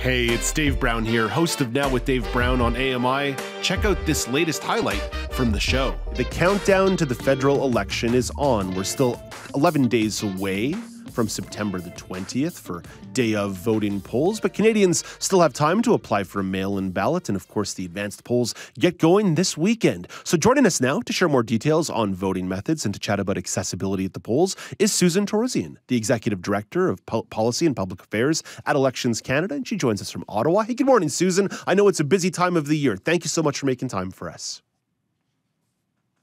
Hey, it's Dave Brown here, host of Now with Dave Brown on AMI. Check out this latest highlight from the show. The countdown to the federal election is on. We're still 11 days away from September the 20th for day of voting polls, but Canadians still have time to apply for a mail-in ballot, and of course the advanced polls get going this weekend. So joining us now to share more details on voting methods and to chat about accessibility at the polls is Susan Torosian, the Executive Director of Policy and Public Affairs at Elections Canada, and she joins us from Ottawa. Hey, good morning, Susan. I know it's a busy time of the year. Thank you so much for making time for us.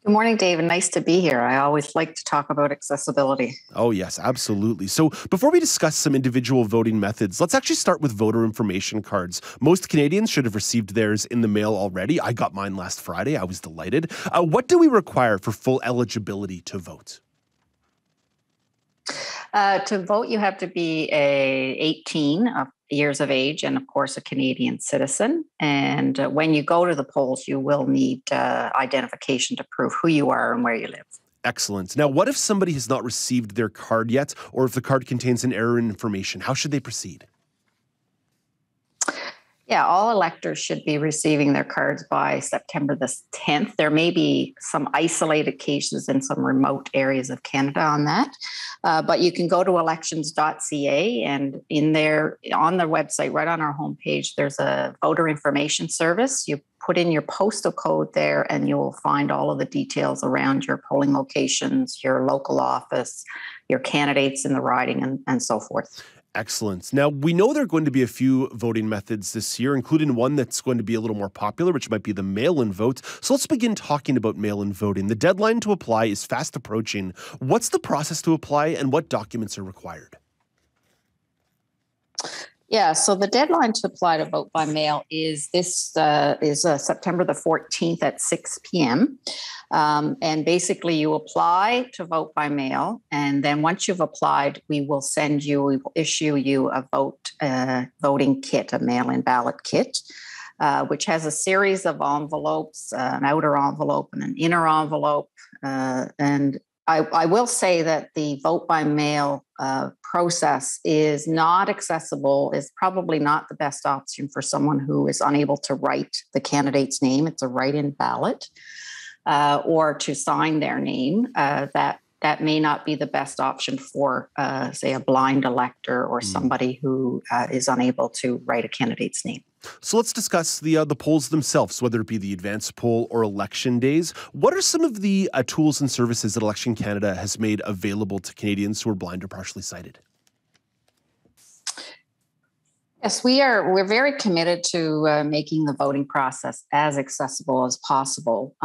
Good morning, Dave, and nice to be here. I always like to talk about accessibility. Oh, yes, absolutely. So before we discuss some individual voting methods, let's actually start with voter information cards. Most Canadians should have received theirs in the mail already. I got mine last Friday. I was delighted. What do we require for full eligibility to vote? To vote, you have to be 18 years of age and, of course, a Canadian citizen. And when you go to the polls, you will need identification to prove who you are and where you live. Excellent. Now, what if somebody has not received their card yet, or if the card contains an error in information? How should they proceed? Yeah, all electors should be receiving their cards by September the 10th. There may be some isolated cases in some remote areas of Canada on that, but you can go to elections.ca, and in there, on their website, right on our homepage, there's a voter information service. You put in your postal code there, and you'll find all of the details around your polling locations, your local office, your candidates in the riding, and so forth. Excellent. Now, we know there are going to be a few voting methods this year, including one that's going to be a little more popular, which might be the mail-in vote. So let's begin talking about mail-in voting. The deadline to apply is fast approaching. What's the process to apply, and what documents are required? Yeah, so the deadline to apply to vote by mail is September the 14th at 6 p.m. And basically you apply to vote by mail. And then once you've applied, we will issue you a voting kit, a mail-in ballot kit, which has a series of envelopes, an outer envelope and an inner envelope. And I will say that the vote by mail process is not accessible, is probably not the best option for someone who is unable to write the candidate's name. It's a write-in ballot, or to sign their name. That may not be the best option for, say, a blind elector or somebody who is unable to write a candidate's name. So let's discuss the polls themselves, whether it be the advanced poll or election days. What are some of the tools and services that Election Canada has made available to Canadians who are blind or partially sighted? Yes, we're very committed to making the voting process as accessible as possible.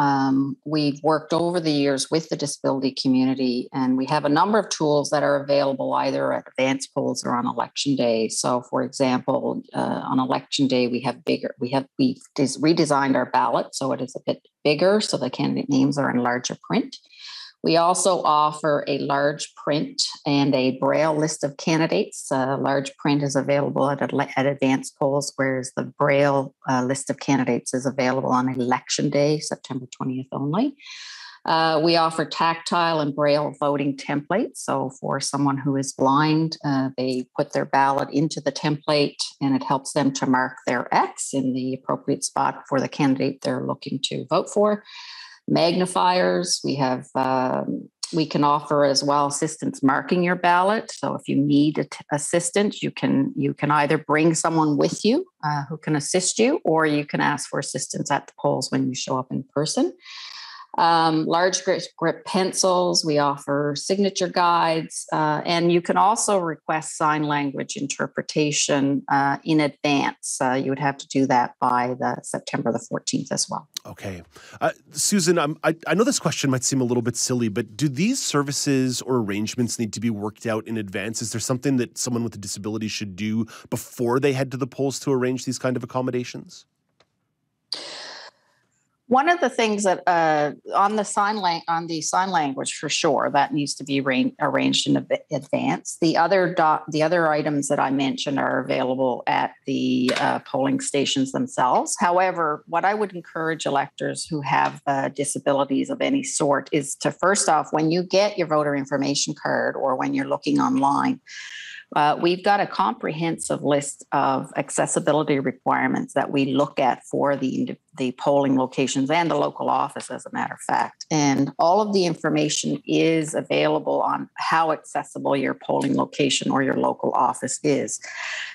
We've worked over the years with the disability community, and we have a number of tools that are available either at advanced polls or on election day. So, for example, on election day, we've redesigned our ballot so it is a bit bigger, so the candidate names are in larger print. We also offer a large print and a Braille list of candidates. Large print is available at advanced polls, whereas the Braille list of candidates is available on election day, September 20th only. We offer tactile and Braille voting templates. So for someone who is blind, they put their ballot into the template, and it helps them to mark their X in the appropriate spot for the candidate they're looking to vote for. Magnifiers, we can offer as well assistance marking your ballot. So if you need assistance, you can either bring someone with you who can assist you, or you can ask for assistance at the polls when you show up in person. Large grip pencils, we offer signature guides, and you can also request sign language interpretation in advance. You would have to do that by the September the 14th as well. Okay. Susan, I know this question might seem a little bit silly, but do these services or arrangements need to be worked out in advance? Is there something that someone with a disability should do before they head to the polls to arrange these kind of accommodations? One of the things that on the sign language, for sure, that needs to be arranged in advance. The other items that I mentioned are available at the polling stations themselves. However, what I would encourage electors who have disabilities of any sort is to, first off, when you get your voter information card or when you're looking online, We've got a comprehensive list of accessibility requirements that we look at for the polling locations and the local office, as a matter of fact. And all of the information is available on how accessible your polling location or your local office is.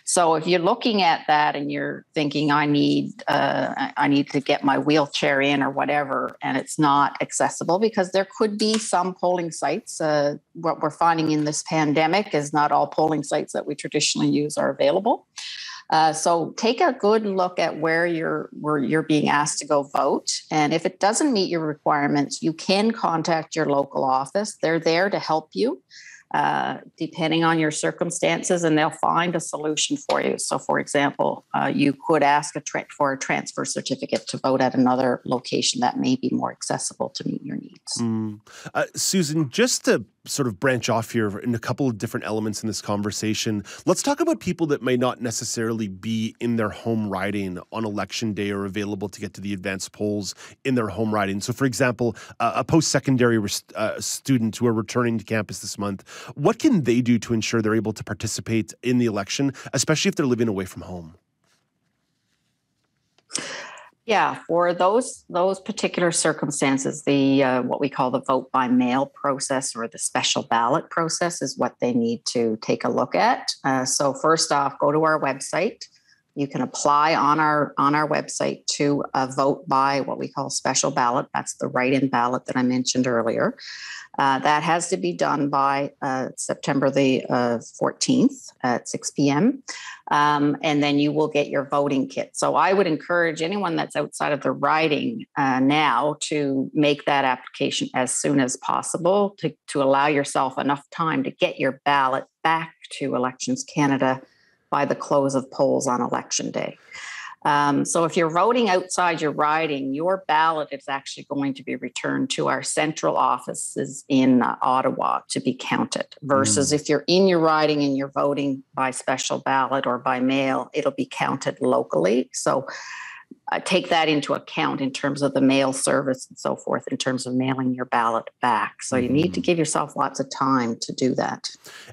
So if you're looking at that and you're thinking, I need to get my wheelchair in or whatever, and it's not accessible, because there could be some polling sites. What we're finding in this pandemic is not all polling sites that we traditionally use are available. So take a good look at where you're being asked to go vote. And if it doesn't meet your requirements, you can contact your local office. They're there to help you, depending on your circumstances, and they'll find a solution for you. So, for example, you could ask for a transfer certificate to vote at another location that may be more accessible to meet your needs. Susan, just to sort of branch off here in a couple of different elements in this conversation, let's talk about people that may not necessarily be in their home riding on election day or available to get to the advanced polls in their home riding. So, for example, a post-secondary student who are returning to campus this month, what can they do to ensure they're able to participate in the election, especially if they're living away from home? Yeah, for those particular circumstances, the what we call the vote by mail process or the special ballot process is what they need to take a look at. So first off, go to our website. You can apply on our website to vote by what we call special ballot. That's the write-in ballot that I mentioned earlier. That has to be done by September the 14th at 6 p.m. And then you will get your voting kit. So I would encourage anyone that's outside of the riding now to make that application as soon as possible to allow yourself enough time to get your ballot back to Elections Canada by the close of polls on election day. So if you're voting outside your riding, your ballot is actually going to be returned to our central offices in Ottawa to be counted, versus if you're in your riding and you're voting by special ballot or by mail, it'll be counted locally. So take that into account in terms of the mail service and so forth, in terms of mailing your ballot back. So you need to give yourself lots of time to do that.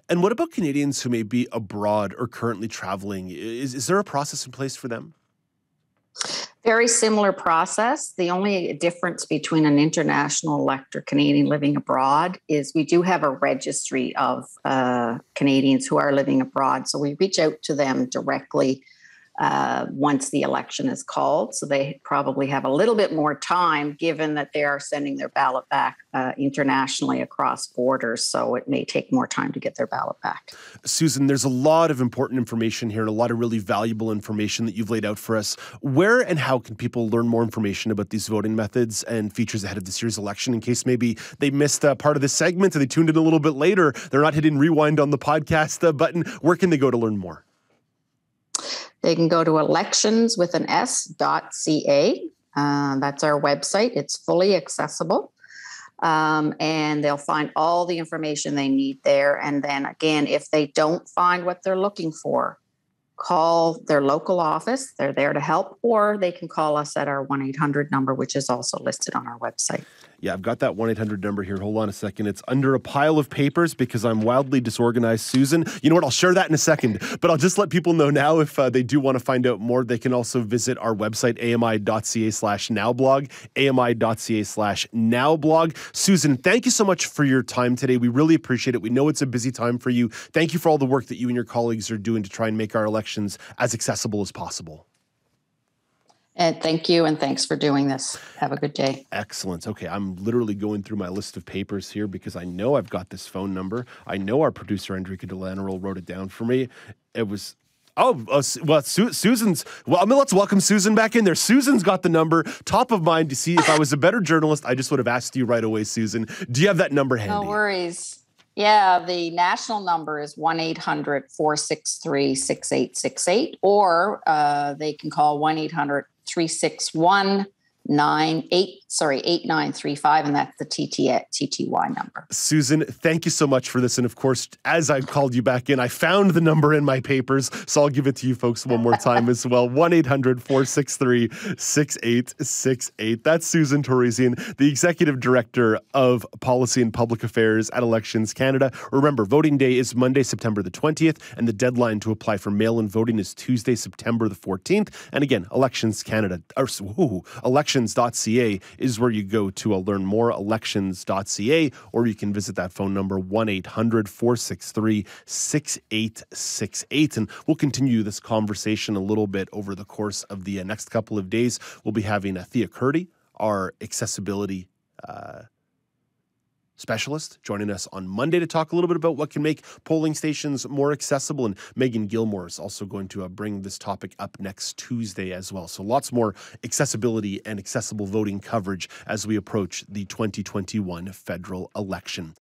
And what about Canadians who may be abroad or currently traveling? Is there a process in place for them? Very similar process. The only difference between an international elector Canadian living abroad is we do have a registry of Canadians who are living abroad. So we reach out to them directly once the election is called. So they probably have a little bit more time, given that they are sending their ballot back internationally across borders. So it may take more time to get their ballot back. Susan, there's a lot of important information here and a lot of really valuable information that you've laid out for us. Where and how can people learn more information about these voting methods and features ahead of this year's election, in case maybe they missed part of this segment or they tuned in a little bit later? They're not hitting rewind on the podcast button. Where can they go to learn more? They can go to elections.ca. That's our website. It's fully accessible. And they'll find all the information they need there. And then again, if they don't find what they're looking for, call their local office. They're there to help, or they can call us at our 1-800 number, which is also listed on our website. Yeah, I've got that 1-800 number here. Hold on a second. It's under a pile of papers because I'm wildly disorganized, Susan. You know what? I'll share that in a second, but I'll just let people know now if they do want to find out more, they can also visit our website, ami.ca/nowblog, ami.ca/nowblog. Susan, thank you so much for your time today. We really appreciate it. We know it's a busy time for you. Thank you for all the work that you and your colleagues are doing to try and make our elections as accessible as possible. And thank you, and thanks for doing this. Have a good day. Excellent. Okay, I'm literally going through my list of papers here because I know I've got this phone number. I know our producer, Enrique Delanero, wrote it down for me. It was... Susan's... Well, I mean, let's welcome Susan back in there. Susan's got the number top of mind to see if I was a better journalist. I just would have asked you right away, Susan. Do you have that number handy? No worries. Yeah, the national number is 1-800-463-6868, or they can call 1-800-361 8935, and that's the TTY number. Susan, thank you so much for this. And of course, as I called you back in, I found the number in my papers, so I'll give it to you folks one more time as well. 1-800-463-6868. That's Susan Torosian, the Executive Director of Policy and Public Affairs at Elections Canada. Remember, voting day is Monday, September the 20th, and the deadline to apply for mail-in voting is Tuesday, September the 14th. And again, elections.ca is where you go to learn more, elections.ca, or you can visit that phone number, 1-800-463-6868. And we'll continue this conversation a little bit over the course of the next couple of days. We'll be having Thea Curdy, our accessibility specialist, joining us on Monday to talk a little bit about what can make polling stations more accessible. And Megan Gilmore is also going to bring this topic up next Tuesday as well. So lots more accessibility and accessible voting coverage as we approach the 2021 federal election.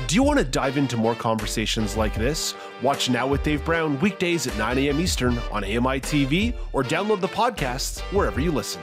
Do you want to dive into more conversations like this? Watch Now with Dave Brown weekdays at 9 a.m. Eastern on AMI TV, or download the podcast wherever you listen.